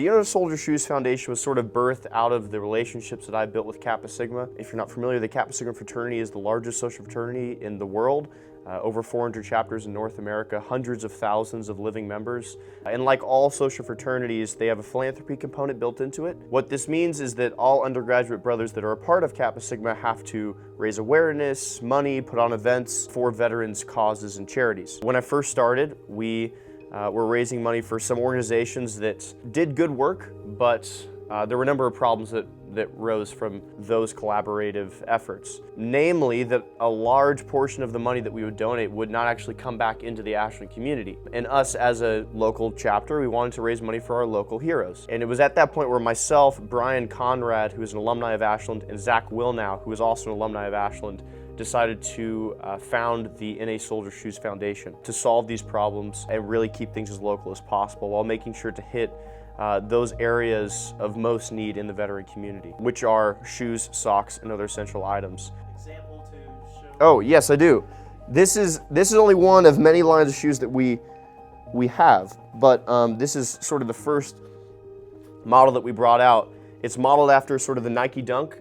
The Inner Soldier Shoes Foundation was sort of birthed out of the relationships that I built with Kappa Sigma. If you're not familiar, the Kappa Sigma fraternity is the largest social fraternity in the world. Over 400 chapters in North America, hundreds of thousands of living members. And like all social fraternities, they have a philanthropy component built into it. What this means is that all undergraduate brothers that are a part of Kappa Sigma have to raise awareness, money, put on events for veterans, causes, and charities. When I first started, we were raising money for some organizations that did good work, but there were a number of problems that rose from those collaborative efforts. Namely, that a large portion of the money that we would donate would not actually come back into the Ashland community. And us as a local chapter, we wanted to raise money for our local heroes. And it was at that point where myself, Brian Conrad, who is an alumni of Ashland, and Zach Wilnow, who is also an alumni of Ashland, decided to found the Inner Soldier Shoes Foundation to solve these problems and really keep things as local as possible while making sure to hit those areas of most need in the veteran community, which are shoes, socks, and other essential items. Example to show. Oh, yes, I do. This is only one of many lines of shoes that we have, but this is sort of the first model that we brought out. It's modeled after sort of the Nike Dunk.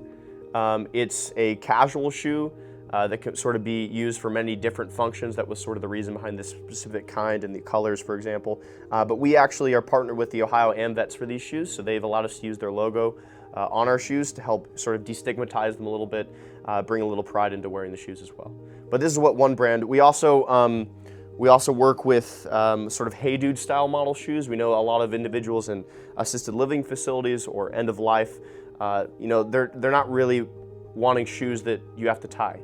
It's a casual shoe that can sort of be used for many different functions. That was sort of the reason behind this specific kind and the colors, for example. But we actually are partnered with the Ohio AMVETS for these shoes, so they've allowed us to use their logo on our shoes to help sort of destigmatize them a little bit, bring a little pride into wearing the shoes as well. But this is what one brand. We also work with sort of Hey Dude style model shoes. We know a lot of individuals in assisted living facilities or end of life, they're not really wanting shoes that you have to tie.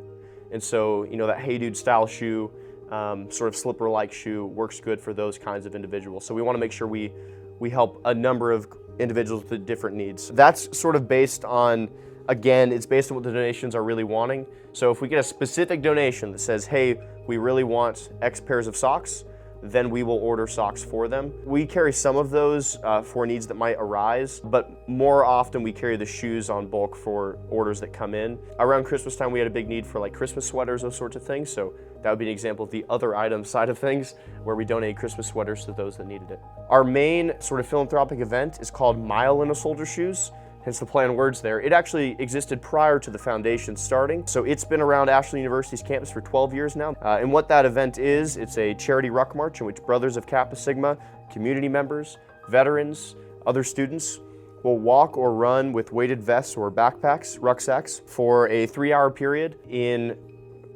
And so, that Hey Dude style shoe, sort of slipper-like shoe, works good for those kinds of individuals. So we want to make sure we help a number of individuals with different needs. That's sort of based on, again, it's based on what the donations are really wanting. So if we get a specific donation that says, hey, we really want X pairs of socks, then we will order socks for them. We carry some of those for needs that might arise, but more often we carry the shoes on bulk for orders that come in. Around Christmas time, we had a big need for like Christmas sweaters, those sorts of things. So that would be an example of the other item side of things, where we donate Christmas sweaters to those that needed it. Our main sort of philanthropic event is called Mile in a Soldier Shoes. Hence the play on words there. It actually existed prior to the foundation starting. So it's been around Ashland University's campus for 12 years now. And what that event is, it's a charity ruck march in which brothers of Kappa Sigma, community members, veterans, other students will walk or run with weighted vests or backpacks, rucksacks, for a 3-hour period in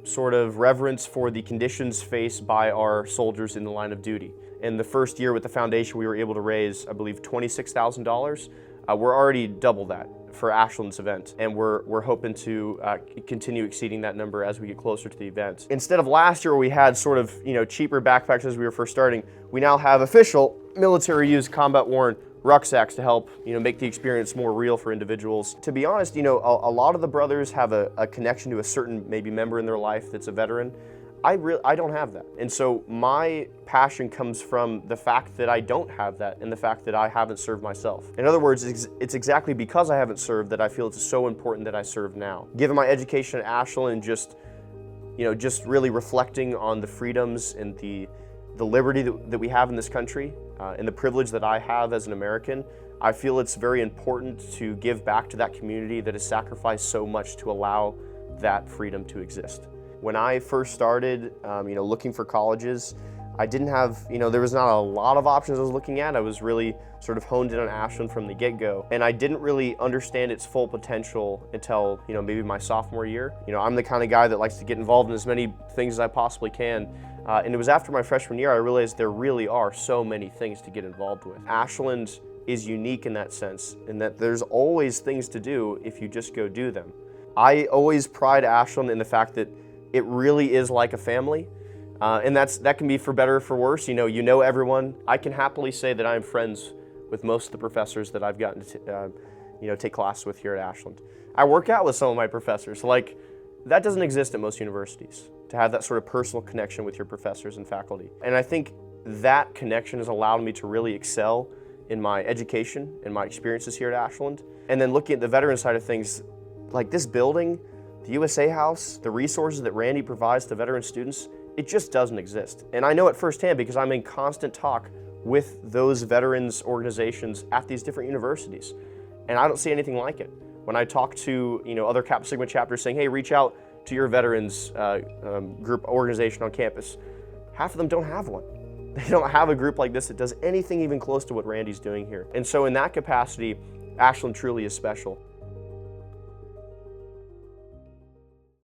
sort of reverence for the conditions faced by our soldiers in the line of duty. In the first year with the foundation, we were able to raise, I believe, $26,000. We're already double that for Ashland's event, and we're hoping to continue exceeding that number as we get closer to the event. Instead of last year where we had sort of cheaper backpacks as we were first starting, we now have official military-used, combat-worn rucksacks to help make the experience more real for individuals. To be honest, a lot of the brothers have a connection to a certain maybe member in their life that's a veteran. I don't have that. And so my passion comes from the fact that I don't have that and the fact that I haven't served myself. In other words, it's exactly because I haven't served that I feel it's so important that I serve now. Given my education at Ashland, just really reflecting on the freedoms and the liberty that we have in this country and the privilege that I have as an American, I feel it's very important to give back to that community that has sacrificed so much to allow that freedom to exist. When I first started, looking for colleges, I didn't have, there was not a lot of options I was looking at. I was really sort of honed in on Ashland from the get-go, and I didn't really understand its full potential until, maybe my sophomore year. I'm the kind of guy that likes to get involved in as many things as I possibly can, and it was after my freshman year I realized there really are so many things to get involved with. Ashland is unique in that sense, in that there's always things to do if you just go do them. I always pride Ashland in the fact that it really is like a family, and that can be for better or for worse. You know everyone. I can happily say that I'm friends with most of the professors that I've gotten to take classes with here at Ashland. I work out with some of my professors. Like, that doesn't exist at most universities, to have that sort of personal connection with your professors and faculty. And I think that connection has allowed me to really excel in my education and my experiences here at Ashland. And then looking at the veteran side of things, like this building, the USA House, the resources that Randy provides to veteran students, it just doesn't exist. And I know it firsthand because I'm in constant talk with those veterans organizations at these different universities. And I don't see anything like it. When I talk to other Kappa Sigma chapters saying, hey, reach out to your veterans group organization on campus, half of them don't have one. They don't have a group like this that does anything even close to what Randy's doing here. And so in that capacity, Ashland truly is special.